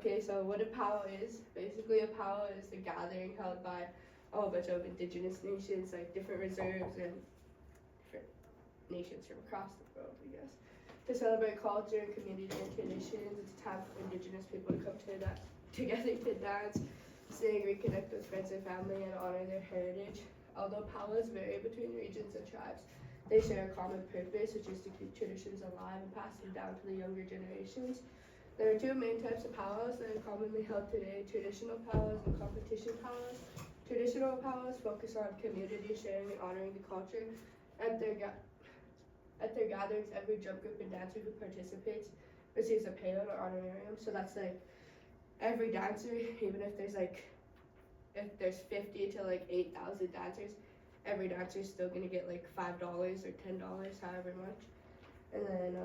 Okay, so what a powwow is, basically a powwow is a gathering held by a whole bunch of indigenous nations, like different reserves and different nations from across the world, I guess, to celebrate culture and community and traditions. It's a time for indigenous people to come together to dance, sing, reconnect with friends and family, and honor their heritage. Although powwows vary between regions and tribes, they share a common purpose, which is to keep traditions alive and pass them down to the younger generations. There are two main types of powwows that are commonly held today: traditional powwows and competition powwows. Traditional powwows focus on community sharing and honoring the culture. At their, at their gatherings, every drum group and dancer who participates receives a payment or honorarium. So that's like every dancer, even if there's 50 to like 8,000 dancers, every dancer is still gonna get like $5 or $10, however much. And then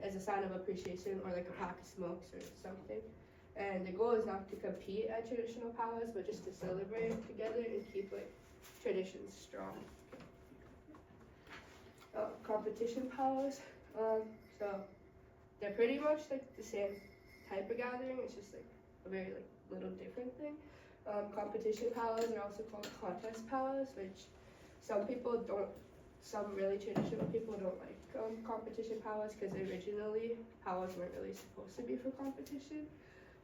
as a sign of appreciation, or like a pack of smokes or something. And the goal is not to compete at traditional powwows, but just to celebrate together and keep like traditions strong. Competition powwows, so they're pretty much like the same type of gathering. It's just like a very like little different thing. Competition powwows are also called contest powwows, which some really traditional people don't like competition powwows because originally powwows weren't really supposed to be for competition,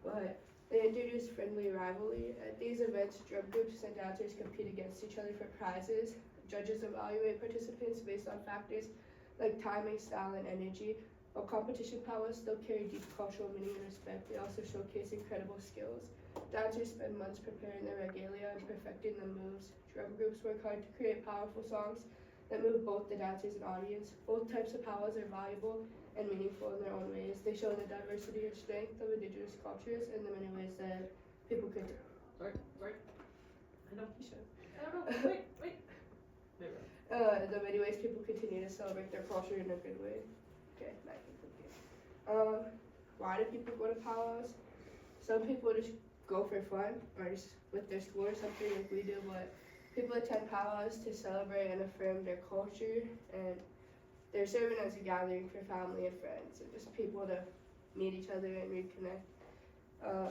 but they introduced friendly rivalry. At these events, drum groups and dancers compete against each other for prizes. Judges evaluate participants based on factors like timing, style, and energy. While competition powwows still carry deep cultural meaning and respect, they also showcase incredible skills. Dancers spend months preparing their regalia and perfecting the moves. Drum groups work hard to create powerful songs that move both the dancers and audience. Both types of powwows are valuable and meaningful in their own ways. They show the diversity and strength of indigenous cultures and the many ways that people could. Sorry. I know. You should. I don't know. Wait. The many ways people continue to celebrate their culture in a good way. Okay, now you can continue. Why do people go to powwows? Some people just go for fun, or just with their school or something like we do, but people attend powwows to celebrate and affirm their culture, and they're serving as a gathering for family and friends, and just people to meet each other and reconnect.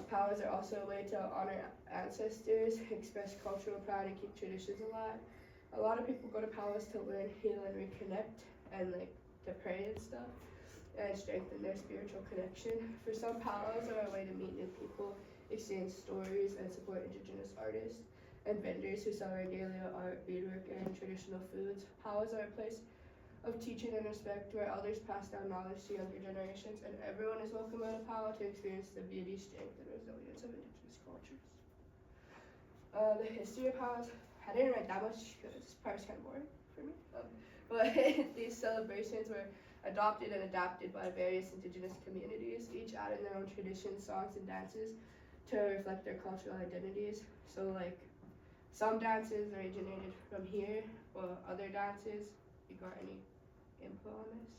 Powwows are also a way to honor ancestors, express cultural pride, and keep traditions alive. A lot of people go to powwows to learn, heal, and reconnect, and like to pray and stuff, and strengthen their spiritual connection. For some, powwows are a way to meet new people, exchange stories, and support indigenous artists and vendors who sell regalia, art, beadwork, and traditional foods. Powwows are a place of teaching and respect where elders pass down knowledge to younger generations, and everyone is welcome at a powwow to experience the beauty, strength, and resilience of indigenous cultures. The history of powwows, I didn't write that much because this part's kind of boring for me. But these celebrations were adopted and adapted by various indigenous communities, each adding their own traditions, songs, and dances to reflect their cultural identities. So like some dances originated from here, while other dances, you got any input on this?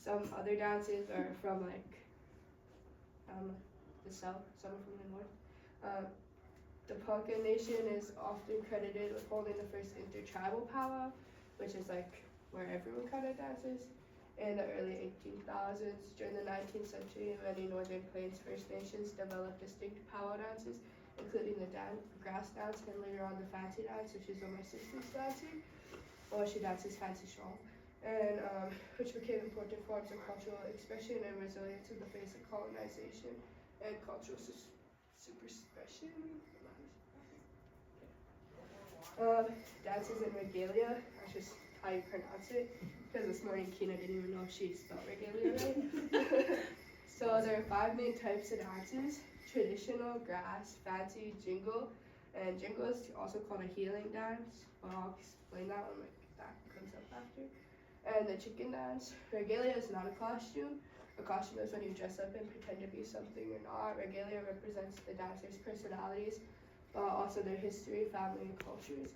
Some other dances are from like the south, some are from the north. The Ponca Nation is often credited with holding the first intertribal powwow, which is like where everyone kind of dances, in the early 18,000s. During the 19th century, many Northern Plains First Nations developed distinct powwow dances, including the grass dance and later on the fancy dance, which is what my sister's dancing. Well, she dances fancy shawl, and which became important forms of cultural expression and resilience in the face of colonization and cultural superstition. Dances and regalia, that's just how you pronounce it, because this morning Kina didn't even know if she spelled regalia right. So there are 5 main types of dances: traditional, grass, fancy, jingle, and jingle is also called a healing dance. Well, I'll explain that when that comes up after. And the chicken dance. Regalia is not a costume. A costume is when you dress up and pretend to be something you're not. Regalia represents the dancers' personalities, also their history, family, and cultures.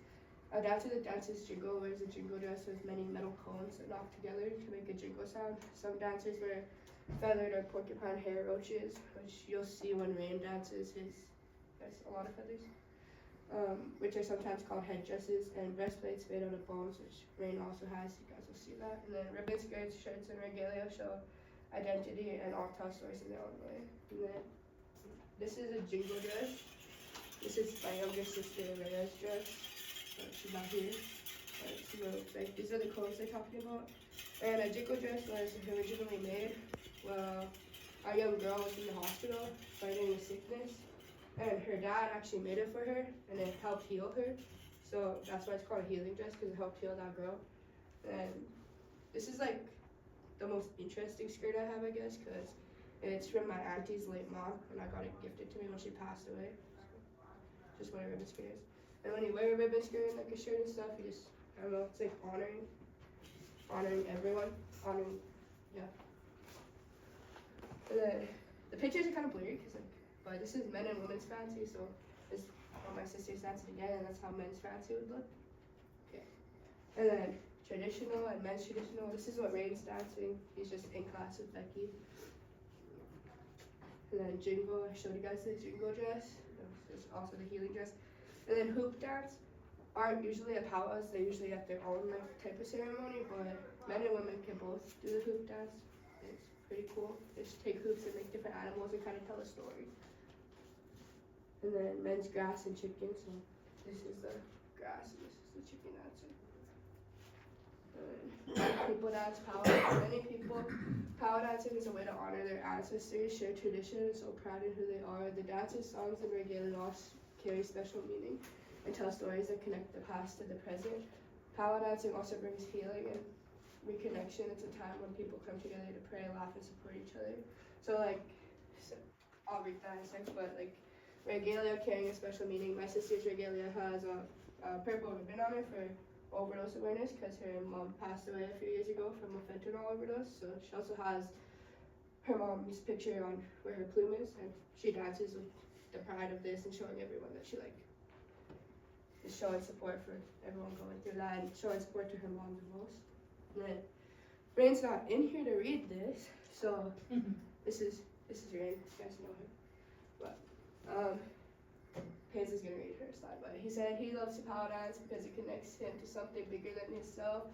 A dancer that dances jingle wears a jingle dress with many metal cones that knock together to make a jingle sound. Some dancers wear feathered or porcupine hair roaches, which you'll see when Rain dances. There's a lot of feathers, which are sometimes called headdresses, and breastplates made out of bones, which Rain also has. You guys will see that. And then ribbon skirts, shirts, and regalia show identity, and all tell stories in their own way. And then this is a jingle dress. This is my younger sister Rhea's dress. She's not here. These are the clothes they're talking about. And a jingle dress was originally made while our young girl was in the hospital fighting a sickness. And her dad actually made it for her, and it helped heal her. So that's why it's called a healing dress, because it helped heal that girl. And this is like the most interesting skirt I have, I guess, because it's from my auntie's late mom, and I got it gifted to me when she passed away. Just what a ribbon skirt is. And when you wear a ribbon skirt and like a shirt and stuff, you just, I don't know, it's like honoring everyone, yeah. And then the pictures are kind of blurry, because like, but this is men and women's fancy, so this is how my sister's dancing again, and that's how men's fancy would look. Okay. And then traditional and men's traditional. This is what Rain's dancing. He's just in class with Becky. And then jingle. I showed you guys the jingle dress. There's also the healing dress. And then hoop dance aren't usually at powwows. They're usually at their own like type of ceremony, but men and women can both do the hoop dance. It's pretty cool. They just take hoops and make different animals and kind of tell a story. And then men's grass and chicken. So this is the grass and this is the chicken dancing. People dance power. Many people, power dancing is a way to honor their ancestors, share traditions, so proud in who they are. The dances, songs, and regalia all carry special meaning and tell stories that connect the past to the present. Power dancing also brings healing and reconnection. It's a time when people come together to pray, laugh, and support each other. So I'll read that in a second, but like regalia carrying a special meaning. My sister's regalia has a purple ribbon on it for overdose awareness, because her mom passed away a few years ago from a fentanyl overdose. So she also has her mom's picture on where her plume is, and she dances with the pride of this and showing everyone that she is showing support for everyone going through that and showing support to her mom the most. And then Rain's not in here to read this, so this is Rain. You guys know her, but Pace is gonna read her slide, but he said he loves to power dance because it connects him to something bigger than himself.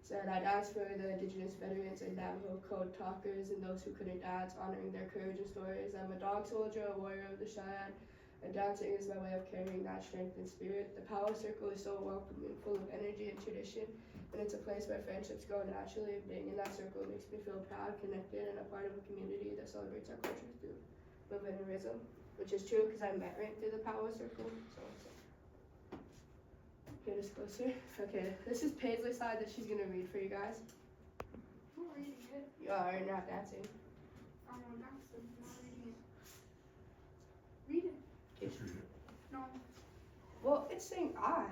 He said, I dance for the Indigenous veterans and Navajo code talkers and those who couldn't dance, honoring their courage and stories. I'm a dog soldier, a warrior of the Cheyenne, and dancing is my way of carrying that strength and spirit. The power circle is so welcoming, full of energy and tradition, and it's a place where friendships grow naturally. Being in that circle makes me feel proud, connected, and a part of a community that celebrates our culture through movement and rhythm. Which is true, because I met Rain through the power circle. So get us closer. Okay, this is Paisley's slide that she's gonna read for you guys. I'm reading it. You are not dancing. I'm not dancing. I'm not reading it. Read it. Just read it. No. Well, it's saying I.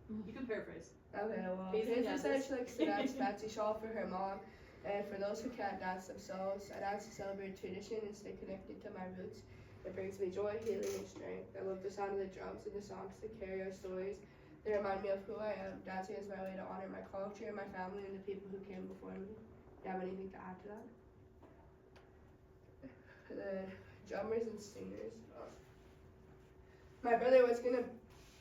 You can paraphrase. Okay, well, Paisley Paisley said dances. she likes to dance fancy shawl for her mom, and for those who can't dance themselves, I dance to celebrate tradition and stay connected to my roots. It brings me joy, healing, and strength. I love the sound of the drums and the songs that carry our stories. They remind me of who I am. Dancing is my way to honor my culture, my family, and the people who came before me. Do you have anything to add to that? The drummers and singers. My brother was gonna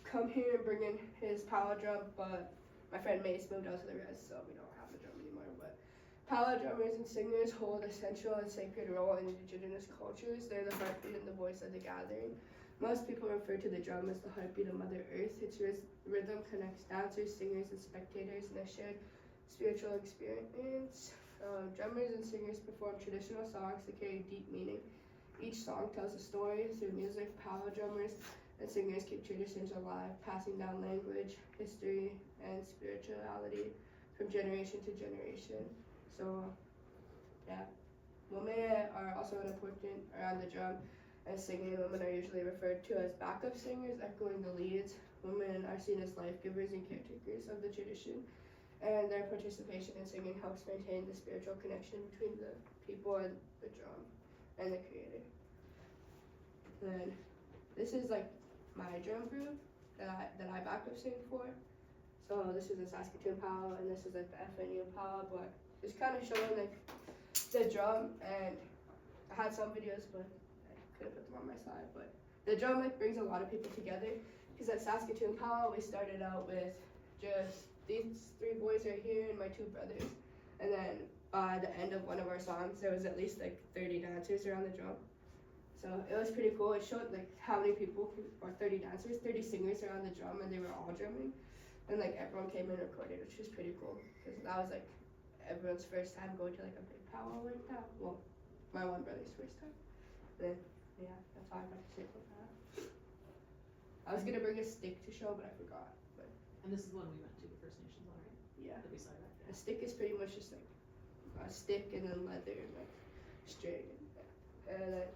come here and bring in his power drum, but my friend Mace moved out to the res, so we don't have a drum anymore. But power drummers and singers hold a central and sacred role in Indigenous cultures. They're the heartbeat and the voice of the gathering. Most people refer to the drum as the heartbeat of Mother Earth. Its rhythm connects dancers, singers, and spectators in a shared spiritual experience. Drummers and singers perform traditional songs that carry deep meaning. Each song tells a story through music. Power drummers and singers keep traditions alive, passing down language, history, and spirituality from generation to generation. So, yeah, women are also important around the drum. As singing, women are usually referred to as backup singers, echoing the leads. Women are seen as life givers and caretakers of the tradition, and their participation in singing helps maintain the spiritual connection between the people and the drum and the creator. Then this is like my drum group that I backup sing for. So this is the Saskatoon Pow, and this is like the FNU Pow, but just kind of showing like the drum, and I had some videos, but could have put them on my side, but the drum like brings a lot of people together, because at Saskatoon Pow we started out with just these three boys right here and my two brothers, and then by the end of one of our songs, there was at least like 30 dancers around the drum. So it was pretty cool. It showed like how many people, or 30 dancers, 30 singers around the drum, and they were all drumming. And like everyone came and recorded, which was pretty cool. Because that was like everyone's first time going to like a big powwow like that. Well, my one brother's first time. Then, yeah, that's all I got to say about that. I was gonna bring a stick to show, but I forgot. But And this is the one we went to, the First Nations one, right? yeah, That we saw that. a stick is pretty much just like a stick and then leather and like string. And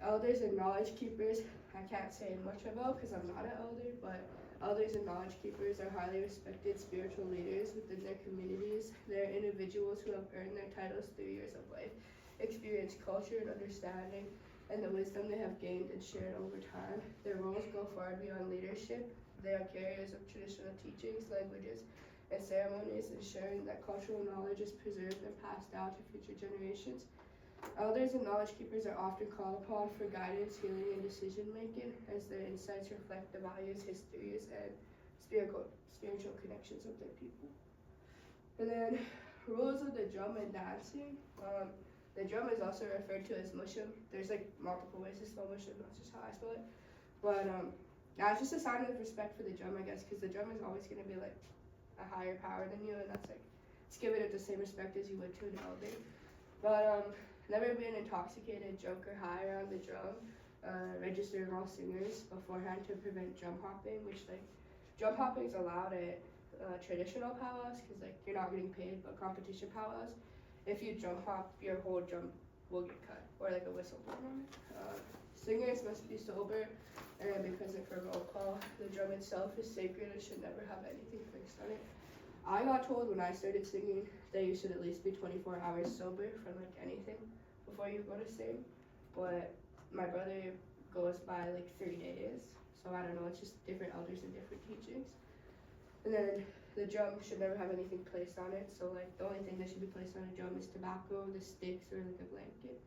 elders and knowledge keepers, I can't say much about because I'm not an elder, but elders and knowledge keepers are highly respected spiritual leaders within their communities. They're individuals who have earned their titles through years of life, experienced culture and understanding, and the wisdom they have gained and shared over time. Their roles go far beyond leadership. They are carriers of traditional teachings, languages, and ceremonies, ensuring that cultural knowledge is preserved and passed down to future generations. Elders and knowledge keepers are often called upon for guidance, healing, and decision making, as their insights reflect the values, histories, and spiritual connections of their people. And then, rules of the drum and dancing. The drum is also referred to as mushum. There's like multiple ways to spell mushum, that's just how I spell it. But yeah, it's just a sign of respect for the drum, I guess, because the drum is always going to be like a higher power than you, and that's like, it's giving it the same respect as you would to an elder. But never being intoxicated, drunk, or high around the drum. Registering all singers beforehand to prevent drum hopping, which like drum hopping is allowed at traditional powwows because like you're not getting paid, but competition powwows, if you drum hop, your whole drum will get cut or like a whistle blown on it. Singers must be sober, and because of for roll call, the drum itself is sacred and should never have anything fixed on it. I got told when I started singing that you should at least be 24 hours sober from like anything before you go to sing, but my brother goes by like 3 days, so I don't know, it's just different elders and different teachings. And then the drum should never have anything placed on it, so like the only thing that should be placed on a drum is tobacco, the sticks, or like a blanket.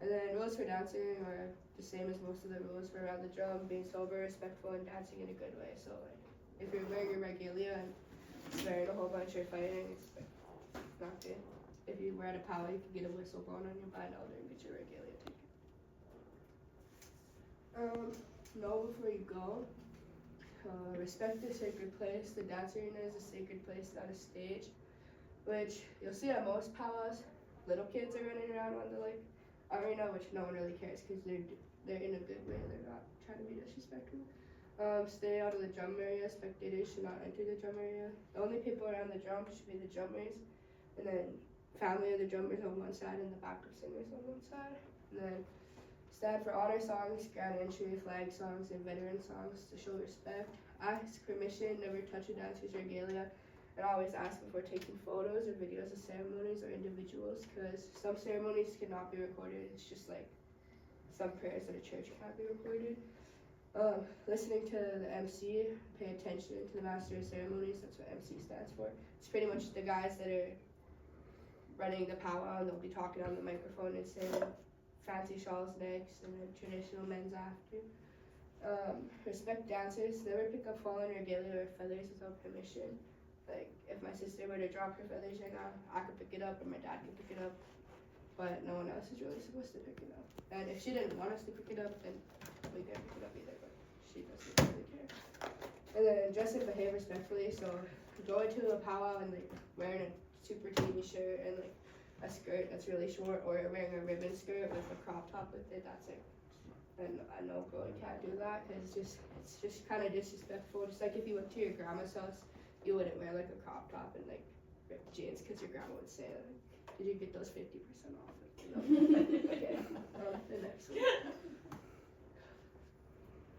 And then rules for dancing are the same as most of the rules for around the drum, being sober, respectful, and dancing in a good way. So like if you're wearing your regalia and swearing a whole bunch or fighting, it's like not good. If you wear a powwow, you can get a whistle blown on you by an elder and get your regalia taken. Know before you go. Respect the sacred place. The dance arena is a sacred place, not a stage, which you'll see at most powwows. Little kids are running around on the like arena, which no one really cares because they're in a good way. They're not trying to be disrespectful. Stay out of the drum area. Spectators should not enter the drum area. The only people around the drum should be the drummers, and then family of the drummers on one side and the backup singers on one side. And then stand for honor songs, grand entry, flag songs, and veteran songs to show respect. Ask permission, never touch a dancer's regalia, and always ask before taking photos or videos of ceremonies or individuals, because some ceremonies cannot be recorded. It's just like some prayers at a church can't be recorded. Listening to the MC, pay attention to the master of ceremonies, that's what MC stands for. It's pretty much the guys that are running the powwow, and they'll be talking on the microphone and saying fancy shawls next, and then traditional men's after. Respect dancers. Never pick up fallen regalia or feathers without permission. Like, if my sister were to drop her feathers right now, I could pick it up, or my dad could pick it up, but no one else is really supposed to pick it up. And if she didn't want us to pick it up, then we didn't pick it up either, but she doesn't really care. And then dress and behave respectfully. So going to a powwow and like wearing a super teeny shirt and like a skirt that's really short, or wearing a ribbon skirt with a crop top with it, that's like, and I know girl, you can't do that because it's just kind of disrespectful. Just like if you went to your grandma's house, you wouldn't wear like a crop top and like ripped jeans because your grandma would say, like, did you get those 50% off? Like, you know?